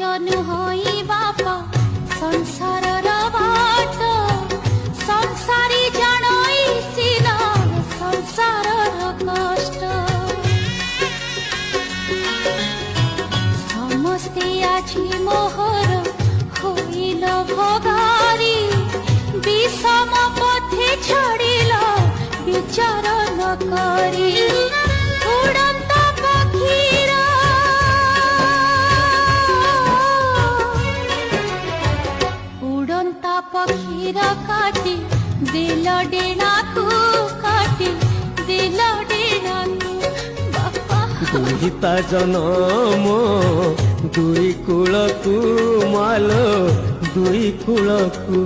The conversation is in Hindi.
नुहई बापा संसार बाट संसारी जानई सिना संसार कष्ट समस्ते आछि मोहर होइल भगारी विषम पथे छाड़िल विचार न करी उड़ंत पक्षीर उड़ंत पक्षीर काटी दिल डेणा को काटी दिल डेणा बापा दुहिता जनम दुई कूलकू मालो दुई कूलकू